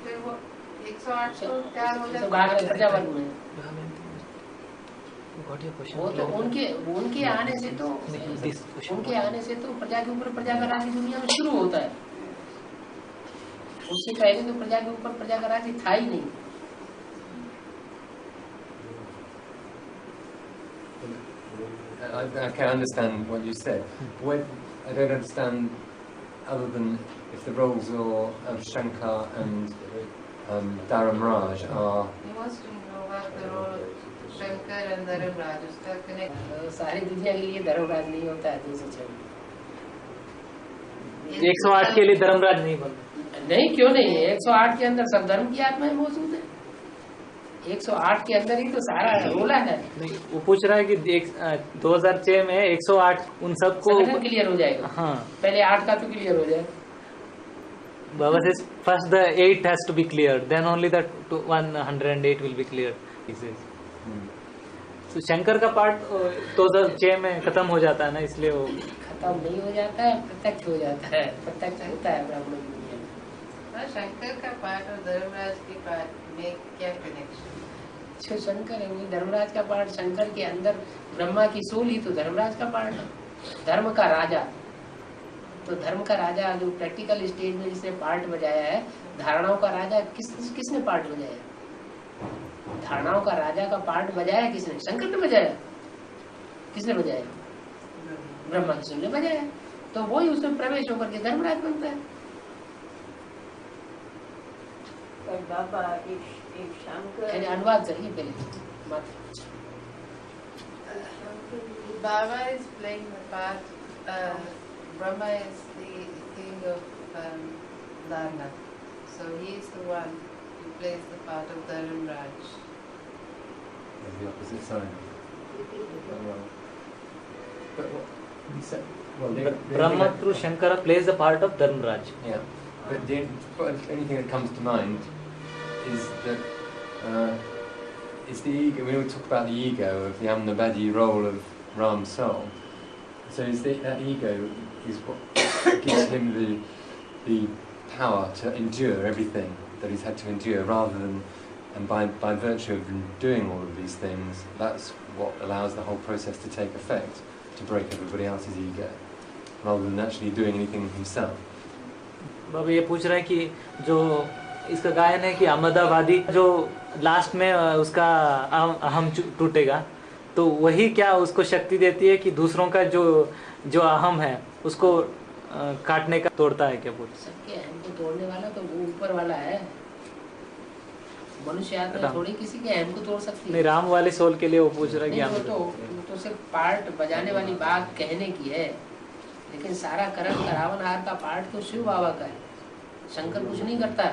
फिर वो 108 तो तैयार हो जाता है प्रजावर्ग में। वो तो उनके आने से तो प्रजा के ऊपर प्रजा का राज्य दुनिया में शुरू होता है। उससे पहले तो प्रजा के ऊपर प्रजा का राज्य था ही नहीं। I can understand what you said. What I don't understand, other than if the roles of Shankar and Dharamraj are. He wants to know about the role of Shankar and Dharamraj. उसका connect. सारी दुनिया के लिए धर्मराज नहीं होता है 206। 108 के लिए धर्मराज नहीं बनता। नहीं, क्यों नहीं है? 108 के अंदर सब धर्म की आत्माएं मौजूद है। 108 के अंदर ही तो सारा रोला है। नहीं, वो पूछ रहा है कि 2006 में 108 उन सबको क्लियर हो जाएगा। हाँ, पहले 8 का तो क्लियर हो जाए। Baba says first the 8 has to be cleared, then only the 108 will be cleared. He says. तो शंकर का पार्ट 2006 में खत्म हो जाता है ना, इसलिए वो खत्म नहीं हो जाता है, प्रत्यक्ष हो जाता है। प्रत्यक्ष होता है ब्राह्मण दुनिया में। शंकर का पार्ट और धर्मराज के पार्ट में क्या कनेक्शन? जो शंकर है वही धर्मराज का पार्ट। शंकर के अंदर ब्रह्मा की सोल ही तो धर्मराज का पार्ट है। धर्म का राजा, तो धर्म का राजा जो प्रैक्टिकल स्टेज में जिसने पार्ट बजाया है, धारणाओं का राजा किसने पार्ट बजाया? धारणाओं का राजा का पार्ट बजाया किसने? शंकर ने बजाया। किसने बजाया? ब्रह्मा की सोल ने बजाया। तो वही उसमें प्रवेश होकर के धर्मराज बनता है। बाबा शंकर अनुवाद करिए पहले। Baba is playing the part. Brahma is the king of Dharma, so he is the one who plays the part of Dharamraj. The opposite side. But what you said? Well, Brahma through Shankara plays the part of Dharmraj. Yeah, but the only thing that comes to mind is that it's the ego. We talk about the ego of the Amnavadi role of Ram's soul. So is that ego is what gives him the power to endure everything that he's had to endure, rather than, and by virtue of doing all of these things, that's what allows the whole process to take effect, to break everybody else's ego, rather than actually doing anything himself. बाबा ये पूछ रहा है कि जो इसका गायन है कि अहमदाबादी जो लास्ट में उसका अहम टूटेगा, तो वही क्या उसको शक्ति देती है कि दूसरों का जो अहम है उसको काटने का तोड़ता है? क्या बोलते? सबके अहम को तोड़ने वाला तो वो ऊपर वाला है। मनुष्य आत्मा थोड़ी किसी के अहम को तोड़ सकती है। नहीं, राम वाले सोल के लिए वो पूछ रहा है कि तो सिर्फ पार्ट बजाने वाली बात कहने की है, लेकिन सारा कर्म रावणहार का पार्ट तो शिव बाबा का है। शंकर कुछ नहीं करता।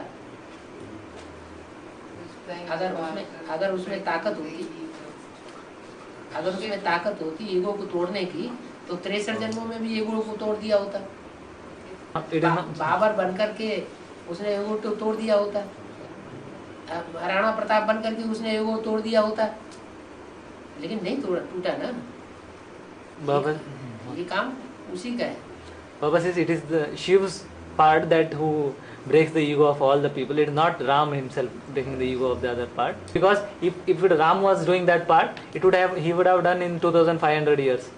अगर उसमें ताकत होती ईगो को तोड़ने की, तो 63 जन्मों में भी ईगो को तोड़ दिया होता। बाबर बनकर के उसने ईगो को तोड़ दिया होता। महाराणा प्रताप बनकर के उसने ईगो तोड़ दिया होता, लेकिन नहीं टूटा ना। बाबा ये काम उसी का है। Baba says it is the Shiv's part that who breaks the ego of all the people. It is not Ram himself breaking the ego of the other part. Because if Ram was doing that part, he would have done in 2500 years.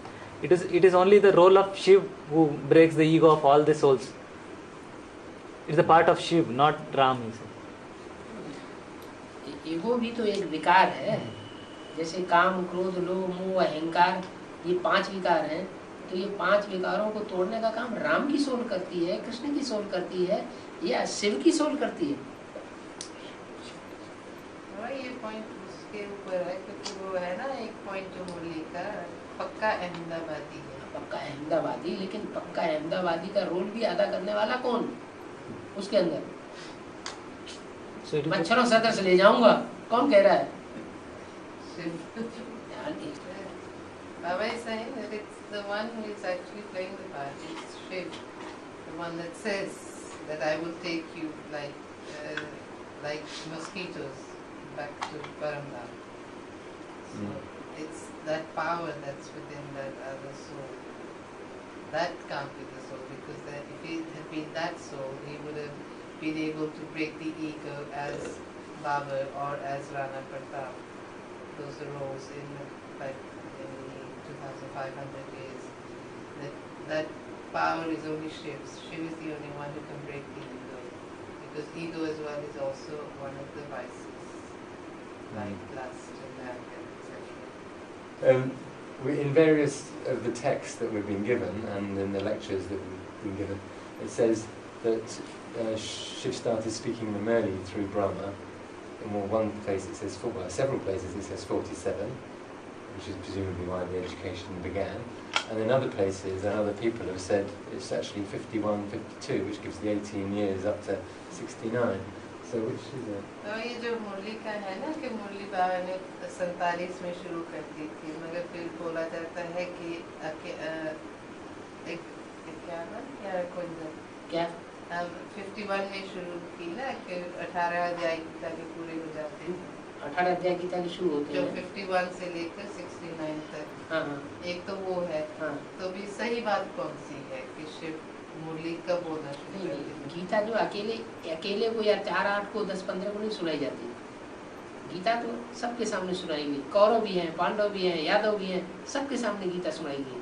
It is only the role of Shiv who breaks the ego of all the souls. It is the part of Shiv, not Ram himself. Ego भी तो एक विकार है। जैसे काम, क्रोध, लोभ, मोह, अहंकार, ये 5 विकार हैं। तो ये 5 विकारों को तोड़ने का काम राम की सोल करती है, कृष्ण की सोल करती है, या शिव की सोल करती है। ये पॉइंट उसके ऊपर है, क्योंकि वो है ना एक पॉइंट जो मुरली का पक्का अहमदाबादी है। पक्का अहमदाबादी, लेकिन पक्का अहमदाबादी का रोल भी अदा करने वाला कौन उसके अंदर? मच्छरों सदर्श ले जाऊंगा, कौन कह रहा है? Baba is saying that it's the one who is actually playing the part. It's Shiv, the one that says that I will take you like mosquitoes back to Paramdam. So it's that power that's within that other soul. That can't be the soul, because if it had been that soul, he would have been able to break the ego as Babur or as Rana Pratap. Those arose in like maybe 2,500 years. That power is only Shiv's. Shiv is the only one who can break the ego. Because ego as well is also one of the vices, like lust and anger, etc. In various of the texts that we've been given and in the lectures that we've been given, it says that Shiv started speaking Murli through Brahma. In one place it says, several places it says 47, which is presumably why the education began. And in other places and other people have said it's actually 51, 52, which gives the 18 years up to 69. So which is it? तो ये जो मुरली का है ना कि मुरली बाबा ने 47 में शुरू कर दी थी, मगर फिर बोला जाता है कि क्या 51 में शुरू की ना कि 18 अध्याय गीता के पूरे हो जाते हैं, 18 अध्याय गीता के शुरू होते जो हैं 51 से लेकर 69 तक। हाँ हाँ एक तो वो है, हाँ। तो भी सही बात कौन सी है कि शिव मुरली कब बोलना शुरू कर दी? गीता जो अकेले को या 4, 8 को 10, 15 को नहीं सुनाई जाती। गीता तो सबके सामने सुनाई गई, कौरव भी हैं, पांडव भी हैं, यादव भी हैं, सबके सामने गीता सुनाई गई।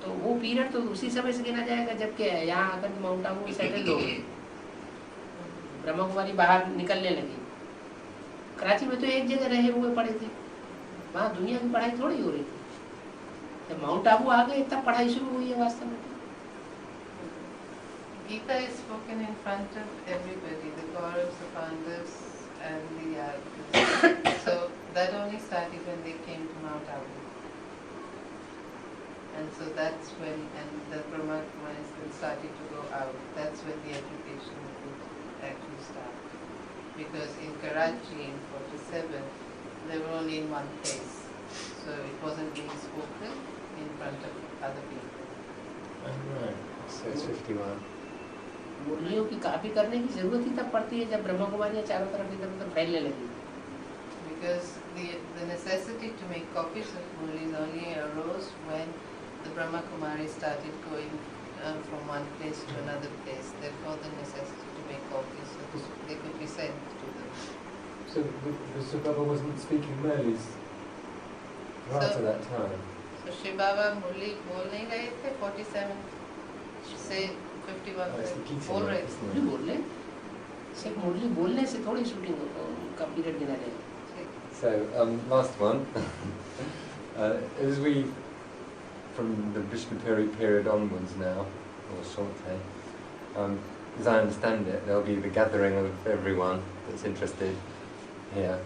तो वो पीरियड तो उसी समय से गिना जाएगा जबकि यहाँ आकर माउंट आबू में सेटल हो गए, ब्रह्मा कुमारी बाहर निकलने लगी। कराची में तो एक जगह रहे हुए पढ़े थे, वहाँ दुनिया की पढ़ाई थोड़ी हो रही थी। जब माउंट आबू आ गए तब पढ़ाई शुरू हुई है वास्तव में। Gita is spoken in front of everybody, the Kauravas, the Pandavas and the Yadavas. So that only started when they came to Mount Abu. And so that's when, and the Brahma Kumaris then started to go out. That's when the education would actually start. Because in Karachi in 47, they were only in one place. So it wasn't being spoken in front of other people. Right. So it's 51. मुरलियों की copy करने की जरूरत ही तब पड़ती है जब ब्रह्मा कुमारियाँ चारों तरफ इधर उधर फैलने लगी। Because the necessity to make copies of Murlis only arose when the Brahma Kumaris started going from one place to another place. Therefore, the necessity to make copies so they could be sent to them. So Shiv Baba wasn't speaking Murlis prior to that time? So Shiv Baba Murli बोल नहीं रहे थे 47 से 51 तक बोल रहे थे। मुरली बोलने सिर्फ मुरली बोलने से थोड़ी शूटिंग का पीरियड गिना जाएगा। So last one. As we, from the Vishnupuri period onwards now, or Shorte, as I understand it, there'll be the gathering of everyone that's interested here.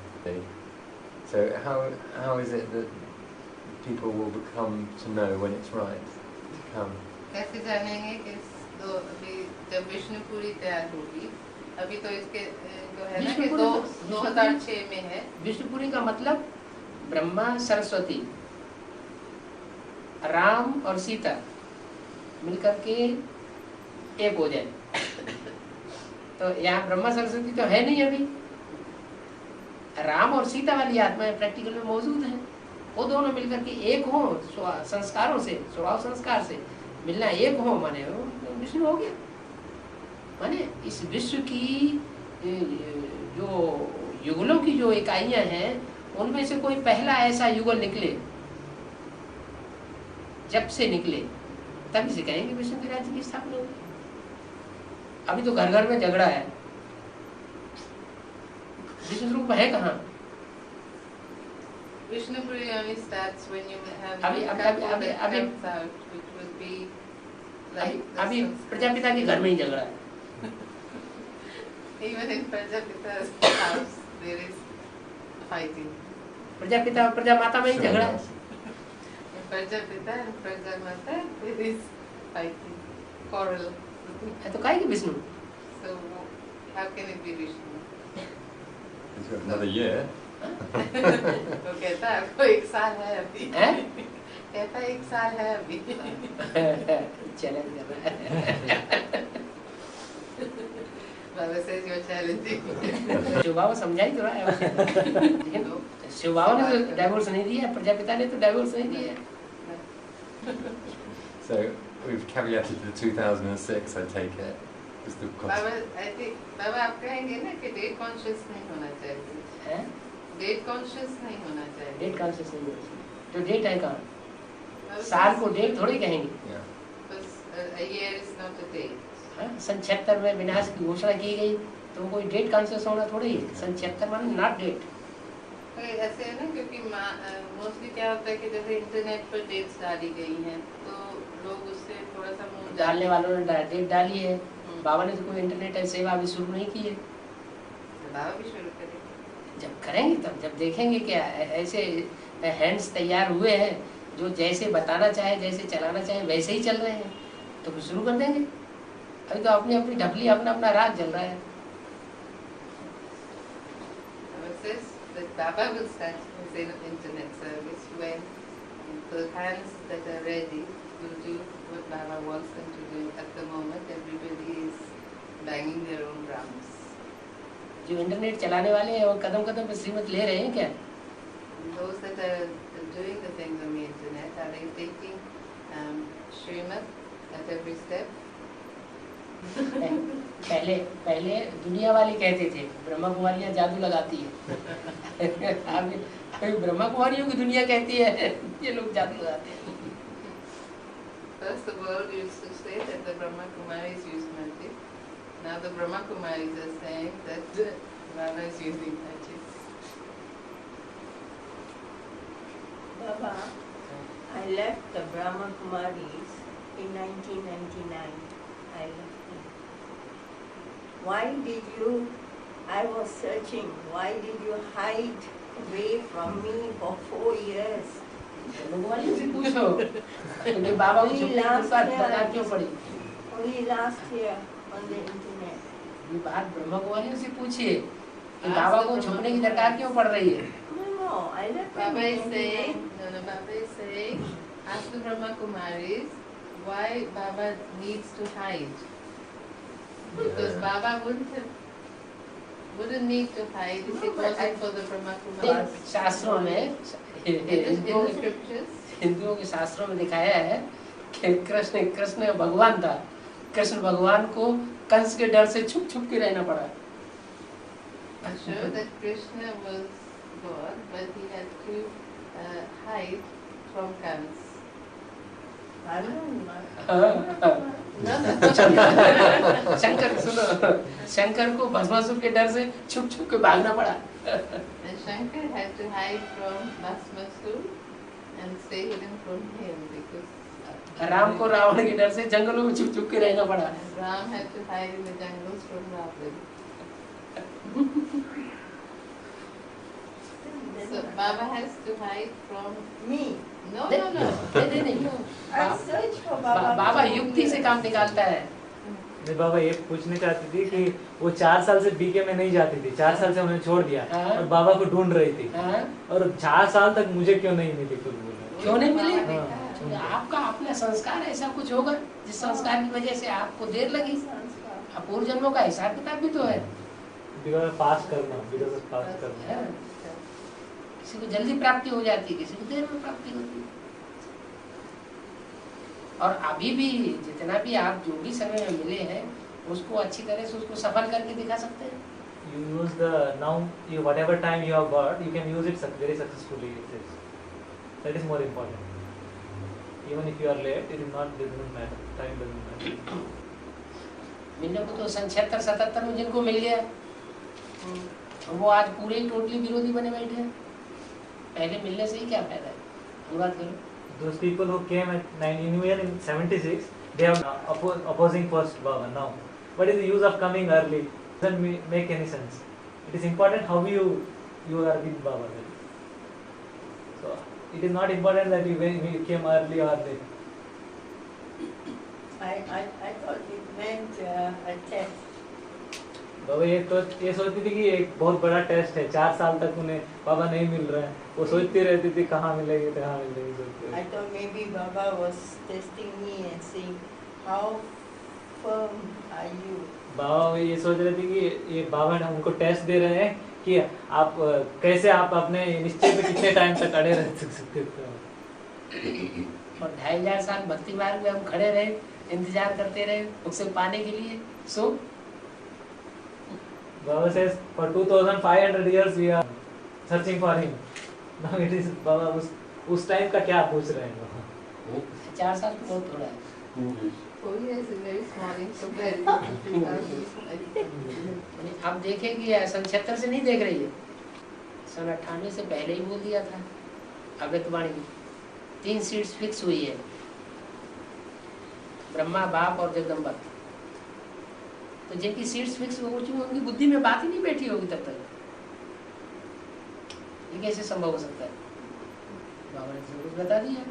So how is it that people will become to know when it's right to come? कैसे जानेंगे कि तो अभी जब विष्णुपुरी तैयार होगी, अभी तो इसके जो है ना कि 2006 में है। विष्णुपुरी का मतलब ब्रह्मा सरस्वती राम और सीता मिलकर के एक हो जाए। तो यहाँ ब्रह्मा सरस्वती तो है नहीं अभी, राम और सीता वाली आत्माएं प्रैक्टिकल में मौजूद हैं। वो दोनों मिलकर के एक हो संस्कारों से, स्वभाव संस्कार से मिलना एक हो, माने विष्णु हो गया। माने इस विश्व की जो युगलों की जो इकाइयां हैं उनमें से कोई पहला ऐसा युगल निकले, जब से निकले तभी से कहेंगे विष्णु के राज्य की स्थापना होगी। अभी तो घर घर में झगड़ा है, विष्णु रूप है कहाँ? Vishnupuri only starts when you have अभी comes out, which would be like अभी प्रजापिता के घर में ही झगड़ा है। even in Prajapita's house there is fighting. Prajapita और प्रजा माता में ही झगड़ा है। In Prajapita and Prajamata there is fighting, quarrel. तो काहे की Vishnu? So how can it be Vishnu? He's got another year. वो कहता है आपको 1 साल है अभी। कहता है 1 साल है अभी। चैलेंज कर रहा है। Baba says you're challenging. Shiv बाबा समझा ही तो रहा है। शिव बाबा ने तो डाइवोर्स नहीं दिया, प्रजापिता ने तो डाइवोर्स नहीं दिया। So we've caveated the 2006, I take it. is the baba concept. I think बाबा आप कहेंगे ना कि डेट कॉन्शियस नहीं होना चाहिए, है डेट कॉन्शियस नहीं होना चाहिए। डेट कॉन्शियस नहीं होती, तो डेट है कहाँ? बाबा साल को डेट थोड़ी कहेंगे। Yeah. बस a year is not a date। हाँ, सन 76 में विनाश की घोषणा की गई, तो कोई डेट कॉन्शियस होना थोड़ी है। सन 76 माने नॉट डेट। ऐसे है ना, क्योंकि मोस्टली क्या होता है कि जैसे इंटरनेट पर डेट्स डाली गई हैं तो लोग उससे थोड़ा सा मुंह डालने वालों ने डेट डाली है। बाबा ने तो कोई इंटरनेट सेवा अभी शुरू नहीं की है। बाबा भी शुरू करेंगे। जब करेंगे तब, जब देखेंगे क्या ऐसे हैंड्स तैयार हुए हैं जो जैसे बताना चाहे, जैसे चलाना चाहे वैसे ही चल रहे हैं, तो फिर शुरू कर देंगे। अभी तो अपनी अपनी ढपली, अपना अपना राज चल रहा है। says that Baba will start his internet service when the hands that are ready will do what Baba wants them to do. At the moment, everybody is banging their own drums. जो internet चलाने वाले हैं वो कदम कदम पे श्रीमत ले रहे हैं क्या? Those that are doing the things on the internet, are they taking Srimad at every step? पहले पहले दुनिया वाले कहते थे ब्रह्मा कुमारियाँ जादू लगाती है। अभी ब्रह्मा कुमारियों की दुनिया कहती है ये लोग जादू लगाते हैं। First the world used to say that the Brahma Kumaris used magic. Now the Brahma Kumaris are saying that Baba is using magic. Baba, I left the Brahma Kumaris in 1999. I left them. Why did you, I was searching, why did you hide away from me for 4 years? भगवान से पूछो कि बाबा को छुपने की बात बता क्यों पड़ी? Only last year on the internet. ये बात ब्रह्मा कुमारियों से पूछिए कि बाबा को छुपने की दरकार क्यों पड़ रही है? No, I left them Baba in is saying, 1999. Baba is saying, ask the Brahma Kumaris why Baba needs to hide. Because Baba wouldn't need to hide if it wasn't for the Brahma Kumaris. शास्त्रों में In the scriptures, हिंदुओं के शास्त्रों में दिखाया है कि कृष्ण भगवान था। कृष्ण भगवान को कंस के डर से छुप छुप के रहना पड़ा। show that Krishna was God, but he had to hide from Kans. I don't know. Shankar सुनो, शंकर को भस्मासुर के डर से छुप छुप के भागना पड़ा। And Shankar had to hide from Bhasmasur and stay hidden from him because Ram को रावण के डर से जंगलों में छुप छुप के रहना पड़ा। Ram had to hide in the jungles from Ravan. So Baba has to hide from Me. no. नहीं I searched for Baba. बाबा युक्ति से काम निकालता है। मैं बाबा ये पूछने चाहती थी कि वो 4 साल से बीके में नहीं जाती थी, 4 साल से उन्हें छोड़ दिया हाँ। और बाबा को ढूंढ रही थी, हाँ? और 4 साल तक मुझे क्यों नहीं मिली कुछ बोला। क्यों नहीं मिली? हाँ। आपका अपना संस्कार ऐसा कुछ होगा जिस संस्कार की वजह से आपको देर लगी। पूर्व जन्मों का हिसाब किताब भी तो है। बिकॉज़ पास करना, है। किसी को जल्दी प्राप्ति हो जाती है, किसी को देर में प्राप्ति होती है। और अभी भी जितना भी आप जो भी समय में मिले हैं उसको अच्छी तरह से उसको सफल करके दिखा सकते हैं। You use the now you whatever time you have got, you can use it very successfully. That is more important. Even if you are late, it doesn't matter. Time doesn't matter. मिलने को तो सन 76-77 में जिनको मिल गया वो आज पूरे ही totally विरोधी बने बैठे हैं। पहले मिलने से ही क्या फायदा है? अनुवाद करो। Those people who came at 76, they are opposing first Baba now. What is the use of coming early? Doesn't make any sense. It is important how you are with Baba. So it is not important that you came early or late. I thought it meant a test. बाबा ये सोचती थी कि एक बहुत बड़ा test है, 4 साल तक उन्हें बाबा नहीं मिल रहा है, वो सोचती रहती थी कहाँ मिलेगी सोचती। I thought maybe Baba was testing me and saying, how firm are you? बाबा ये सोच रहे थे कि ये बाबा ने उनको टेस्ट दे रहे हैं कि आप कैसे आप अपने निश्चय पे कितने टाइम तक अड़े रह सकते हो। और 2500 साल भक्ति मार्ग में हम खड़े रहे, इंतजार करते रहे उसे पाने के लिए। सो Baba says for 2500 years we are searching for him. Now it is Baba उस टाइम का क्या पूछ रहे हैं बाबा? 4 साल तो बहुत थोड़ा है। 4 years is very small in comparison to 2000. आप देखें कि सन 76 से नहीं देख रही है, सन 98 से पहले ही बोल दिया था अमृतवाणी में। 3 सीट्स फिक्स हुई है, ब्रह्मा, बाप और जगदम्बा। तो जिनकी सीट्स फिक्स हो चुकी उनकी बुद्धि में बात ही नहीं बैठी होगी तब तक। ये कैसे संभव हो सकता है? बाबा ने जरूर बता दिया,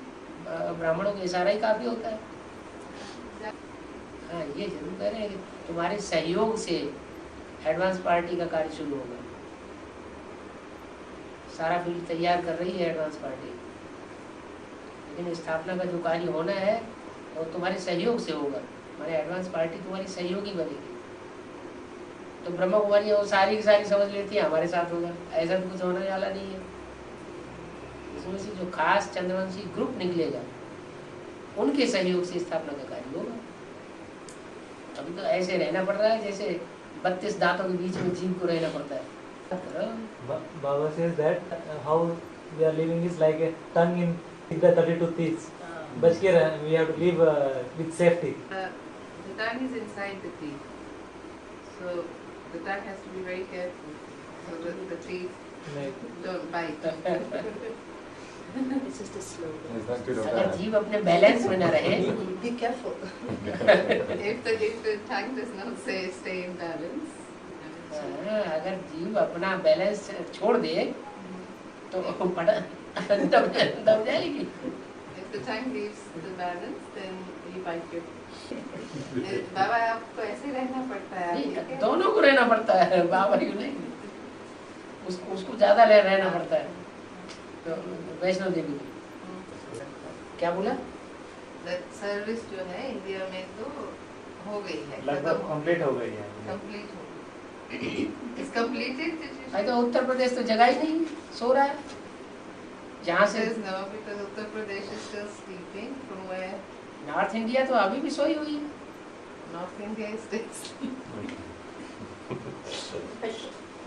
ब्राह्मणों का इशारा ही काफी होता है। हाँ, ये जरूर कह रहे हैं कि तुम्हारे सहयोग से एडवांस पार्टी का कार्य शुरू होगा। सारा फील्ड तैयार कर रही है एडवांस पार्टी, लेकिन स्थापना का जो कार्य होना है वो तुम्हारे सहयोग से होगा। हमारे एडवांस पार्टी तुम्हारी सहयोगी बनेगी। तो ब्रह्मा कुमारी वो सारी की सारी समझ लेती है हमारे साथ होगा, ऐसा तो कुछ होने वाला नहीं है। इसमें से जो खास चंद्रवंशी ग्रुप निकलेगा उनके सहयोग से स्थापना का कार्य होगा। अभी तो ऐसे रहना पड़ रहा है जैसे 32 दांतों के बीच में जीव को रहना पड़ता है। Baba says that how we are living is like a tongue in the 32 teeth. बच के रह, we have to live with safety. The tongue is inside the teeth, so the tongue has to be very careful so that the teeth don't bite. It's just a slogan. Is that good or अगर bad? जीव अपने balance में न रहे, Be careful. If the tongue does not stay in balance, अगर जीव अपना balance छोड़ दे तो दब जाएगी। if the tongue leaves the balance, then you bite your. बाबा आपको ऐसे रहना पड़ता है। नहीं, दोनों को रहना पड़ता है, बाबा क्यों नहीं, उसको ज्यादा रहना पड़ता है। तो वैष्णव देवी को क्या बोला? सर्विस जो है इंडिया में तो हो गई है, लगभग कंप्लीट हो गई है। कंप्लीट हो गई। It's completed. अरे तो उत्तर प्रदेश तो जगह ही नहीं, सो रहा है। जहाँ से Says no, because Uttar Pradesh is still sleeping. From where north India तो अभी भी सोई हुई है। North India is still sleeping.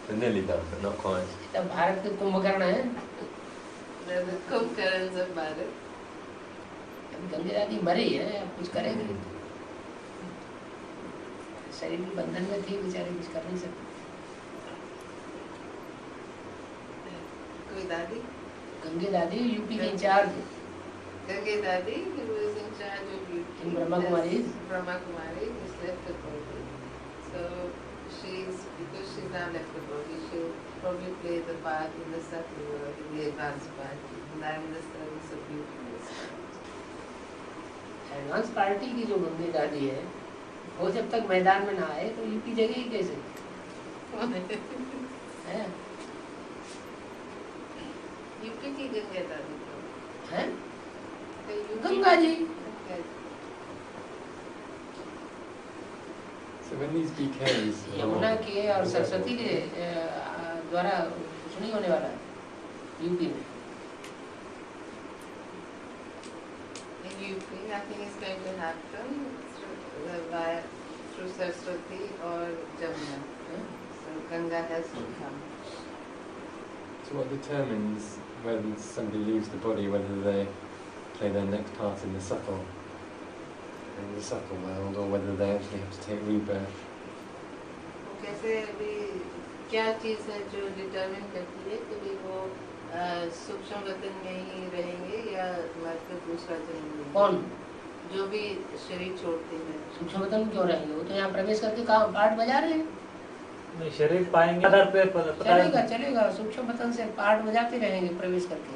They're nearly done, but not quite. तो भारत के कुंभकर्ण है। They're the Kumbhkarnas of Bharat. Gange दादी मरी है, अब कुछ करेंगे। शरीर के बंधन में थी बेचारे, कुछ कर नहीं सकते। कोई दादी? गंगे दादी यूपी के इंचार्ज है। Gange Dadi, who is in charge of UP. In Brahma Kumari. Brahma Kumari has left the body. So because she's now left the body, she'll probably play the part in the subtle world, in the advanced part. And I'm in the service of UP. Advance party की जो गंगे दादी है, वो जब तक मैदान में ना आए तो यूपी जगेगी कैसे? है? यूपी की गंगे दादी तो हैं? UP Ganga ji. So when these BKs Yamuna के और सरस्वती के द्वारा कुछ नहीं होने वाला है यूपी में। in UP, nothing is going to happen through Saraswati or Jamuna. So Ganga has to come. So what determines when somebody leaves the body, whether they play their next part in the subtle world, or whether they actually have to take rebirth? कैसे अभी क्या चीज़ है जो determine करती है कि भी वो सूक्ष्म वतन में ही रहेंगे या मतलब दूसरा जन्म लेंगे? कौन? जो भी शरीर छोड़ते हैं। सूक्ष्म वतन में क्यों रहेंगे? वो तो यहाँ प्रवेश करके काम पाठ बजा रहे हैं। नहीं, शरीर पाएंगे आधार पे चलेगा सूक्ष्म वतन से पाठ बजाते रहेंगे प्रवेश करके।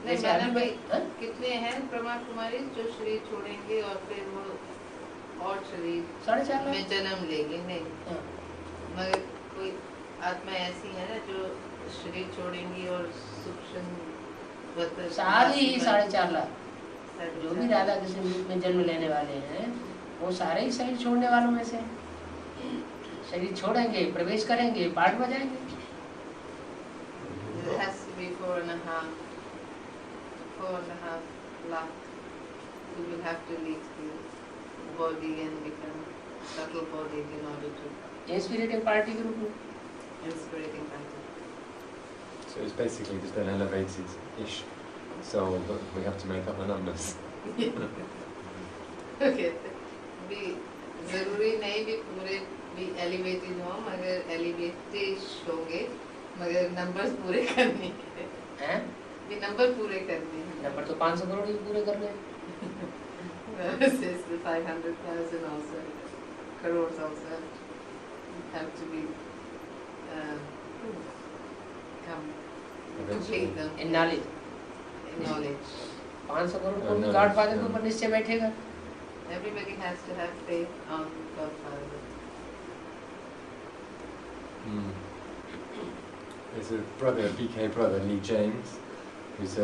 नहीं जैसे मैडम अभी भाई, हाँ? कितने हैं ब्रह्मा कुमारी जो शरीर छोड़ेंगे और फिर वो और शरीर 4.5 में जन्म लेंगे? नहीं, हाँ। मगर कोई आत्मा ऐसी है ना जो शरीर छोड़ेंगी और सूक्ष्म वतन सारे ही 4.5 लाख साढ़े जो भी चार। राधा कृष्ण रूप में जन्म लेने वाले हैं, वो सारे ही शरीर छोड़ने वालों में से हैं। शरीर छोड़ेंगे, प्रवेश करेंगे, पाठ बजाएंगे। It has to be 4.5 lakh who will have to leave the body and become subtle bodied in order to inspiring party के रूप में inspirating party. So it's basically just an elevated-ish soul, but we have to make up the numbers. Okay. भी जरूरी नहीं भी पूरे भी elevated हो, मगर elevated होंगे, मगर numbers पूरे करने हैं। हैं? भी number पूरे करने हैं। नंबर तो 500 करोड़ ही पूरे करने हैं। Says the 500,000 also, crores also have to be complete them in knowledge in knowledge. 500 crore को भी गॉड फादर के ऊपर निश्चय बैठेगा। Everybody has to have faith on Godfather. There's a brother, a BK brother, Lee James, who's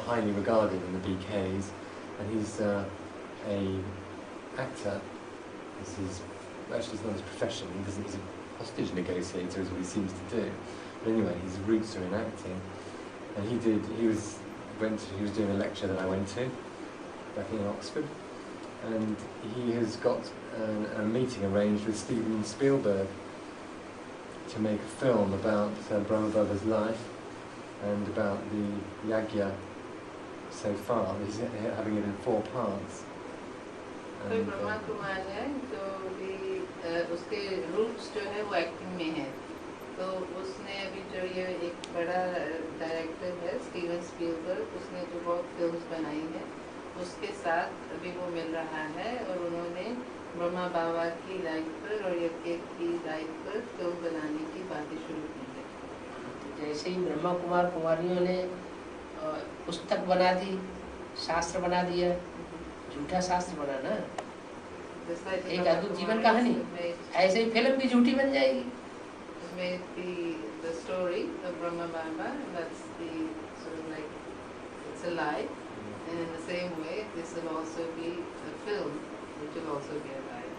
highly regarded in the BKs, and he's a actor. This is actually it's not his profession. He's a hostage negotiator, is what he seems to do. But anyway, his roots are in acting, and he was doing a lecture that I went to back in Oxford, and he has got a meeting arranged with Steven Spielberg to make a film about Brahma Baba's life and about the yagya so far. He's having it in 4 parts. तो ब्रह्मा कुमार है जो भी उसके roots जो है वो acting में है, तो उसने अभी जो ये एक बड़ा डायरेक्टर है स्टीवन स्पीलबर्ग, उसने जो बहुत फिल्म्स बनाई है उसके साथ अभी वो मिल रहा है, और उन्होंने ब्रह्मा बाबा की लाइफ पर और यज्ञ की लाइफ पर फिल्म बनाने की बातें शुरू की है। जैसे ही ब्रह्मा कुमार कुमारियों ने पुस्तक बना दी, शास्त्र बना दिया, झूठा शास्त्र बना ना, एक अद्भुत जीवन कहानी, ऐसे ही फिल्म भी झूठी बन जाएगी। Made the story of Brahma Baba, that's the sort of like it's a lie, and in the same way this will also be a film which will also be a lie,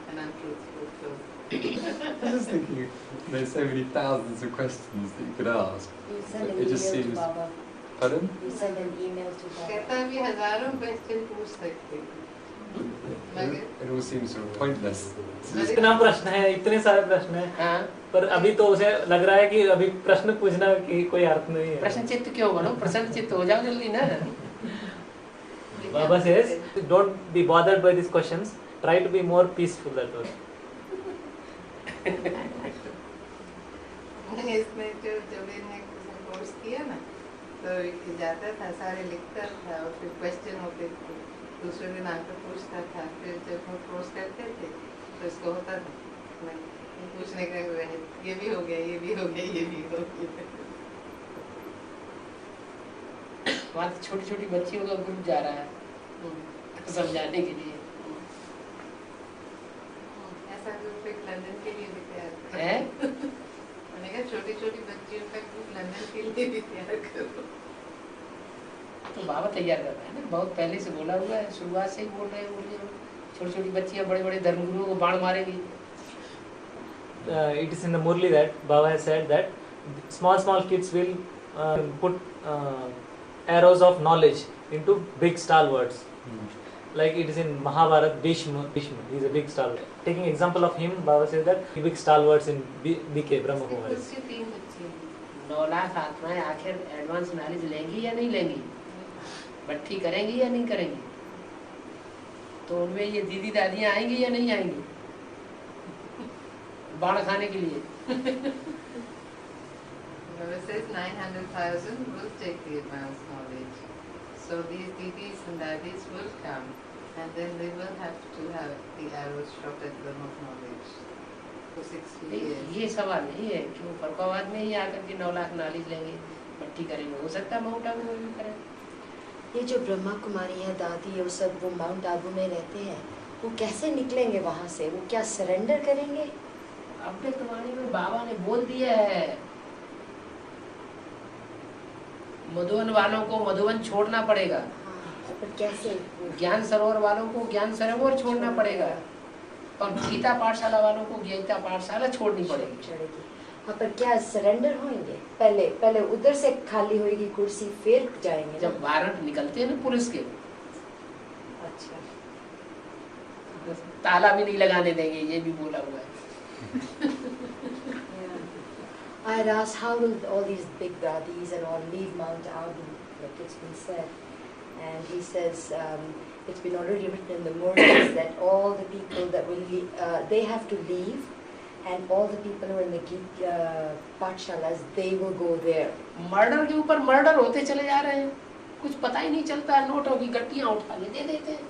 an untruthful film. I'm just thinking, there's so many thousands of questions that you could ask. You send an It just email seems. to Baba. Pardon? You send an email to Baba. कहता भी हजारों question पूछ सकते हैं, मगर It all seems sort of pointless. इतना प्रश्न है, इतने सारे प्रश्न है, हाँ, पर अभी तो उसे लग रहा है कि अभी प्रश्न पूछना की कोई अर्थ नहीं है। प्रश्न चित्त क्यों बनो, प्रसन्न चित्त हो जाओ जल्दी ना। Baba says, don't be bothered by these questions. Try to be more peaceful. That was. इसमें जो जबीर ने कोर्स किया ना, तो जाता था सारे लिखता था और फिर क्वेश्चन होते थे, दूसरे दिन आकर पूछता था, फिर जब हम कोर्स करते थे तो इसको होता था पूछने का रहे, ये भी हो गया, ये भी हो गया, ये भी हो गया। वहाँ तो छोटी छोटी बच्चियों का ग्रुप जा रहा है समझाने के लिए। ऐसा ग्रुप एक लंदन के लिए भी तैयार है? मैंने कहा छोटी छोटी बच्चियों का ग्रुप लंदन के लिए भी तैयार करो। तो बाबा तैयार कर रहा है ना, बहुत पहले से बोला हुआ है, शुरुआत से ही बोल रहे हैं, छोटी छोटी बच्चियां बड़े बड़े धर्मगुरुओं को बाण मारेंगी। It is in the Murli that Baba has said that small kids will put arrows of knowledge into big stalwarts. Like it is in Mahabharata, Bhishma, he is a big stalwart. Taking example of him, Baba says that big stalwarts in BK, Brahma Kumaris. उसकी 3 बच्चियां 9 लाख आत्माएं आखिर advance knowledge लेंगी या नहीं लेंगी, भट्टी करेंगी या नहीं करेंगी, तो उनमें ये दीदी दादियां आएंगी या नहीं आएंगी बाण खाने के लिए। Baba says 900,000 will take the advanced knowledge. So these didis and daddies will come, and then they will have to have the arrows shot at them of knowledge for 60 years. ये सवाल नहीं है कि वो फरकाबाद में ही आकर के 9 लाख नॉलेज लेंगे, भट्टी करेंगे, हो सकता है माउंट आबू में भी करें। ये जो ब्रह्मा कुमारी है, दादी है, वो सब वो माउंट आबू में रहते हैं, वो कैसे निकलेंगे वहाँ से? वो क्या सरेंडर करेंगे? अपने तुम्हारी में बाबा ने बोल दिया है, मधुवन वालों को मधुवन छोड़ना पड़ेगा, हाँ, पर कैसे? ज्ञान सरोवर वालों को ज्ञान सरोवर छोड़ना पड़ेगा, और गीता पाठशाला वालों को गीता पाठशाला छोड़नी पड़ेगी। चढ़ेगी। हाँ, पर क्या सरेंडर होंगे? पहले उधर से खाली होगी कुर्सी, फिर जाएंगे। जब वारंट निकलते हैं ना पुलिस के, अच्छा, ताला भी नहीं लगाने देंगे, ये भी बोला हुआ है। Yeah. I had asked how will all these big dadis and all leave Mount Abu, like it's been said. And he says it's been already written in the Mormons that all the people that will leave, they have to leave, and all the people who are in the Pathshalas, they will go there. Murder के ऊपर murder होते चले जा रहे हैं, कुछ पता ही नहीं चलता है, नोटों की गट्टियां उठा के दे देते हैं,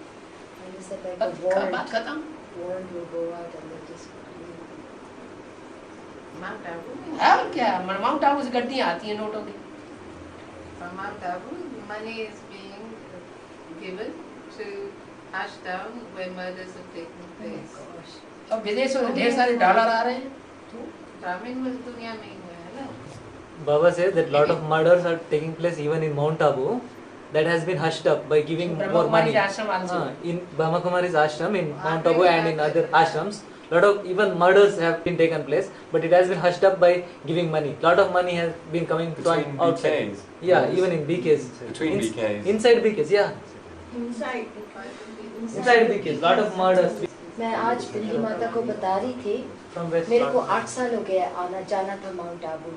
And he said like a बात खत्म। warrant will go out and they'll just leave. Mount Abu. है और क्या, माउंट आबू से गड्डियां आती हैं नोटों की। From Mount Abu, money is being given to Ashdown where murders have taken place. अब विदेशों से ढेर सारे डॉलर आ रहे हैं, Brahmin was दुनिया में ही हुआ है ना। Baba says that lot of murders are taking place even in Mount Abu, that has been hushed up by giving more money. आश्रम also। In Brahma Kumari's ashram, in Mount Abu and in other ashrams, lot of even murders have been taken place, but it has been hushed up by giving money. Lot of money has been coming Between from outside. BKs. Yeah, even in BKs. Between BKs. Inside BKs, yeah. Inside BKs, lot of murders मैं आज बिल्ली माता को बता रही थी, from West. मेरे को 8 साल हो गया आना जाना था माउंट आबू।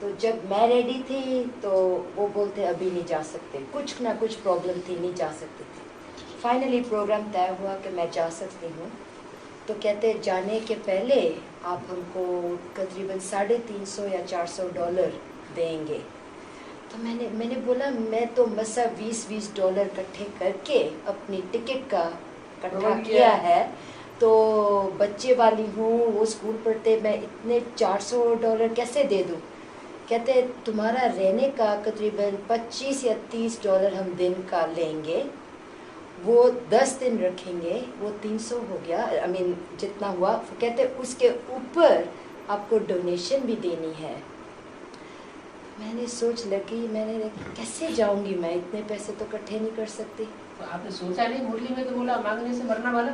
तो जब मैं रेडी थी तो वो बोलते अभी नहीं जा सकते, कुछ ना कुछ प्रॉब्लम थी, नहीं जा सकते थे। फाइनली प्रोग्राम तय हुआ कि मैं जा सकती हूँ। तो कहते जाने के पहले आप हमको तकरीबन $350 या $400 देंगे। तो मैंने बोला मैं तो मसा $20 इकट्ठे करके अपनी टिकट का इकट्ठा किया है, तो बच्चे वाली हूँ, वो स्कूल पढ़ते, मैं इतने $400 कैसे दे दूँ। कहते तुम्हारा रहने का तकरीबन $25 या $30 हम दिन का लेंगे, वो 10 दिन रखेंगे, वो 300 हो गया, I mean जितना हुआ। कहते उसके ऊपर आपको डोनेशन भी देनी है। मैंने सोच लगी, मैंने कैसे जाऊंगी मैं, इतने पैसे तो इकट्ठे नहीं कर सकती। तो आपने सोचा नहीं, मुरली में तो बोला मांगने से मरना वाला।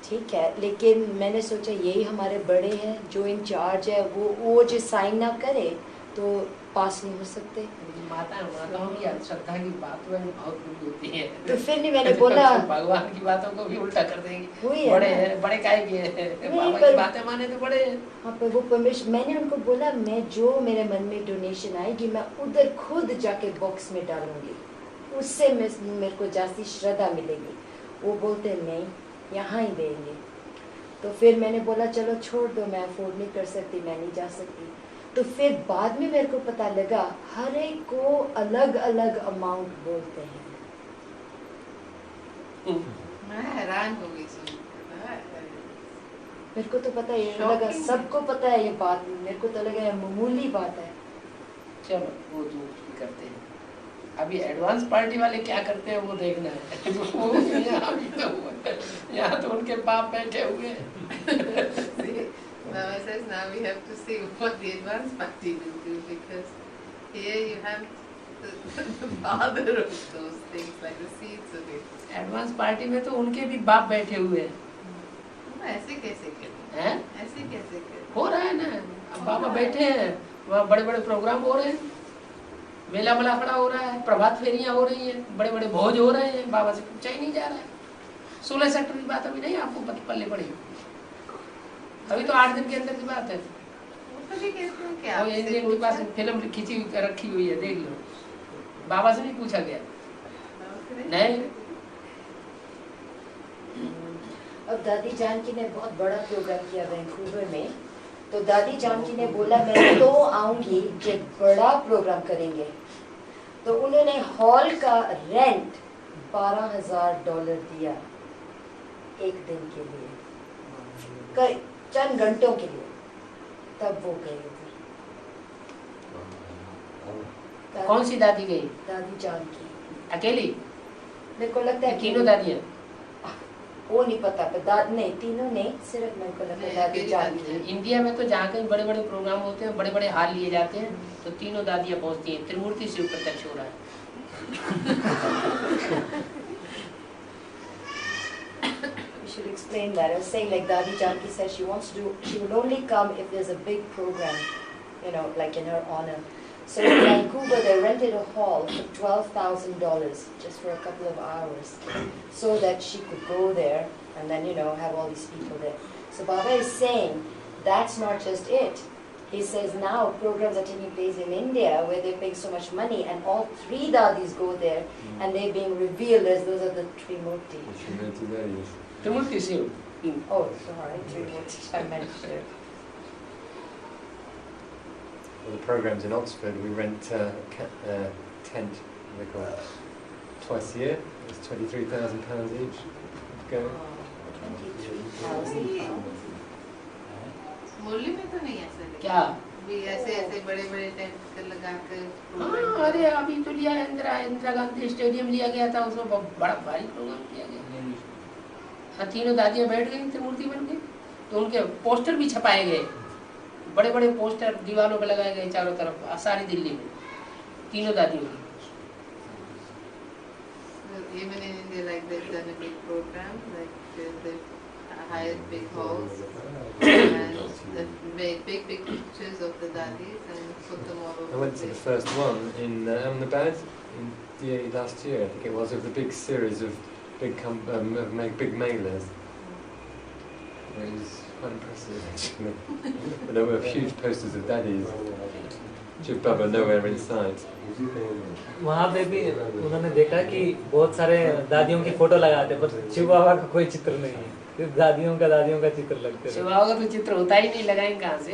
ठीक है, लेकिन मैंने सोचा यही हमारे बड़े हैं, जो इंचार्ज है, वो जो साइन ना करे तो पास नहीं हो सकते। माताओं की श्रद्धा की बात में बहुत बुरी होती है, तो फिर नहीं मैंने बोला भगवान की बातों को भी उल्टा कर देंगे। वही है बड़े ना। हैं, बड़े काहे के हैं, बाबा पर- की बातें माने तो बड़े हैं। हाँ पर वो परमिशन, मैंने उनको बोला मैं जो मेरे मन में डोनेशन आएगी मैं उधर खुद जाके बॉक्स में डालूंगी, उससे मेरे को जास्ती श्रद्धा मिलेगी। वो बोलते नहीं यहाँ ही देंगे। तो फिर मैंने बोला चलो छोड़ दो, मैं अफोर्ड नहीं कर सकती, मैं नहीं जा सकती। तो फिर बाद में मेरे को पता लगा हर एक को अलग अलग अमाउंट बोलते हैं। मैं हैरान हो गई सुन के। मेरे को तो पता है, ये Shocking लगा सबको पता है ये बात, मेरे को तो लगा ये मामूली बात है। चलो वो जो भी करते हैं, अभी एडवांस पार्टी वाले क्या करते हैं वो देखना है। यहाँ तो उनके बाप बैठे हुए हैं। Mama says now we have to see what the advance party will do, because here you have the father of those things, like the seeds of it. Advance party में तो उनके भी बाप बैठे हुए हैं। ऐसे कैसे करें? हैं? ऐसे कैसे करें? हो रहा है ना, अब बाबा बैठे हैं, वहाँ बड़े बड़े प्रोग्राम हो रहे हैं, मेला मला खड़ा हो रहा है, प्रभात फेरियां हो रही हैं, बड़े बड़े भोज हो रहे हैं, बाबा से पूछा ही नहीं जा रहा है। 16 सेक्टर की बात अभी नहीं आपको पल्ले पड़ी, अभी तो 8 दिन के अंदर की बात है। वो तो भी कहते हैं कि और आपसे इंडियन के पास पूछा। फिल्म खींची रखी हुई है, देख लो। बाबा से भी पूछा गया नहीं। अब दादी जानकी ने बहुत बड़ा प्रोग्राम किया वैंकूवर में, तो दादी जानकी ने बोला मैं तो आऊंगी जब बड़ा प्रोग्राम करेंगे। तो उन्होंने हॉल का रेंट $12,000 दिया एक दिन के लिए, चंद घंटों के लिए, तब वो गए उधर। कौन सी दादी गई? दादी जानकी अकेली? मेरे को लगता है तीनों दादियाँ? वो नहीं पता, पर नहीं तीनों नहीं, सिर्फ मेरे को लगता है दादी जानकी। इंडिया में तो जहाँ कहीं बड़े बड़े प्रोग्राम होते हैं, बड़े बड़े हाल लिए जाते हैं, तो तीनों दादियाँ पहुँचती हैं। त्रिमूर्ति शिव प्रत्यक्ष हो रहा है। You should explain that. I was saying like Dadi Janki said she will only come if there's a big program, you know, like in her honor. So in Vancouver, they rented a hall for $12,000 just for a couple of hours, so that she could go there and then have all these people there. So Baba is saying that's not just it. He says now programs are taking place in India where they're paying so much money, and all 3 dadis go there, and they're being revealed as those are the Trimurti. Trimurti Shiv. Oh, sorry, Trimurti. I meant Shiv. Well, the programs in Oxford, we rent a tent, they call it, twice a year. It's £23,000 each. Go. 23,000. मुरली में तो नहीं ऐसे लेकिन क्या? भी ऐसे बड़े tent लगाकर हाँ, अरे अभी तो लिया इंदिरा गांधी स्टेडियम लिया गया था, उसमें बड़ा भारी प्रोग्राम किया गया। तीनों दादियां बैठ गई त्रिमूर्ति बन के, तो उनके पोस्टर भी छपाए गए, बड़े बड़े पोस्टर दीवारों पे लगाए गए चारों तरफ, सारी दिल्ली में तीनों दादियों की। Even in India, like they've done a big program, like they've hired big halls and made big pictures of the dadis and put them all over. I went to the first one in Ahmedabad in last year, I think it was, of the big series of big mailers. It was quite impressive actually. But there were huge posters of daddies. Shiv Baba nowhere in sight. वहाँ पे भी उन्होंने देखा कि बहुत सारे दादियों की photo लगाते, पर शिव बाबा का कोई चित्र नहीं है, सिर्फ दादियों का चित्र लगते हैं। शिव बाबा का तो चित्र होता ही नहीं, लगाएंगे कहाँ से?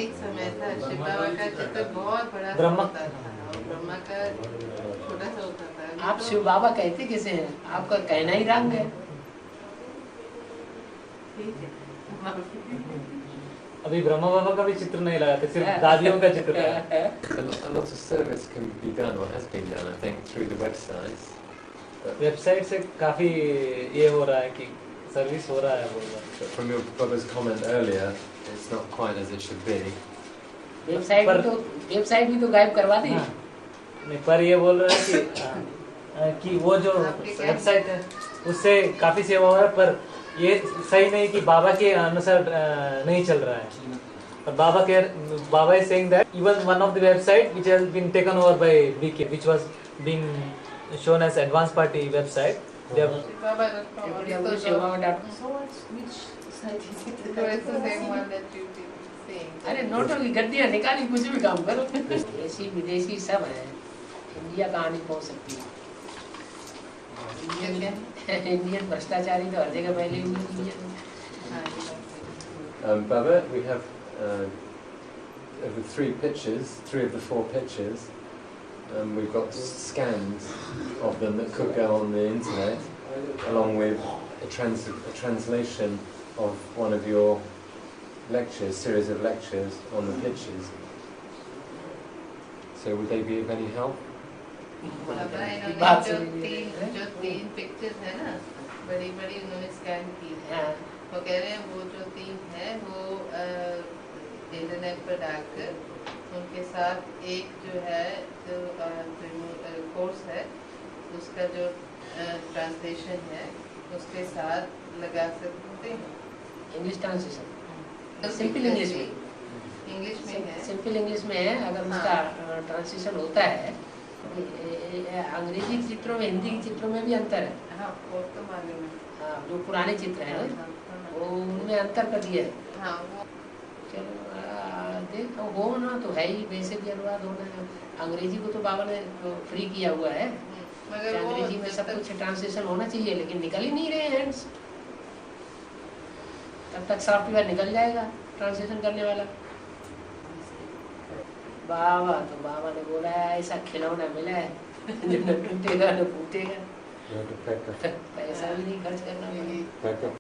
एक समय था शिव बाबा का चित्र बहुत बड़ा ब्रह्मा होता था, ब्रह्मा का छोटा सा होता था। आप शिव बाबा कहते किसे हैं? आपका कहना ही रंग है। अभी ब्रह्मा बाबा का भी चित्र नहीं लगाते, सिर्फ दादियों का चित्र लगाते। A lot of service can be done, or has been done, I think, through the websites. Website से काफी ये हो रहा है कि सर्विस हो रहा है बोल रहा। But from your Baba's comment earlier, it's not quite as it should be. Website भी तो गायब करवा दी। नहीं, पर ये बोल रहे हैं कि वो जो वेबसाइट है उससे काफी सेवा हो रहा है, पर ये सही नहीं कि बाबा के अनुसार नहीं चल रहा है। पर बाबा is saying that even one of the website which has been taken over by BK, which was being shown as advanced party website, they have Shiv बाबा तो शिव बाबा which site is it? So it's the same one that you've been saying. अरे नोटों की गड्डियाँ निकाली, कुछ भी काम करो। देसी विदेशी सब है, इंडिया कहाँ नहीं पहुँच सकती। इंडियन भ्रष्टाचारी तो हर जगह पहले ही है। Baba, we have over 3 of the 4 pictures. We've got scans of them that could go on the internet, along with a translation of one of your series of lectures on the pictures. So would they be of any help? बाबा इन्होंने जो 3 pictures है ना, बड़ी उन्होंने scan की है, वो कह रहे हैं वो जो 3 है वो इंटरनेट पर डालकर उनके साथ एक जो है जो कोर्स है उसका जो ट्रांसलेशन है उसके साथ लगा सकते हैं। इंग्लिश ट्रांसलेशन सिंपल इंग्लिश में है, सिंपल इंग्लिश में है। अगर उसका ट्रांसलेशन होता है, अंग्रेजी चित्रों में हिंदी चित्रों में भी अंतर है। हाँ, वो तो मालूम है। हाँ, जो पुराने चित्र हैं वो उनमें अंतर कर दिया है। हाँ, वो चलो देखो हो ना तो है ही, वैसे भी अनुवाद होना है। अंग्रेजी को तो बाबा ने तो फ्री किया हुआ है, मगर अंग्रेजी में सब कुछ ट्रांसलेशन होना चाहिए, लेकिन निकल ही नहीं रहे हैंड्स। तब तक सॉफ्टवेयर निकल जाएगा ट्रांसलेशन करने वाला। बाबा ने बोला है ऐसा खिलौना मिला है जो न टूटेगा न फूटेगा, पैसा भी नहीं खर्च करना पड़ेगा।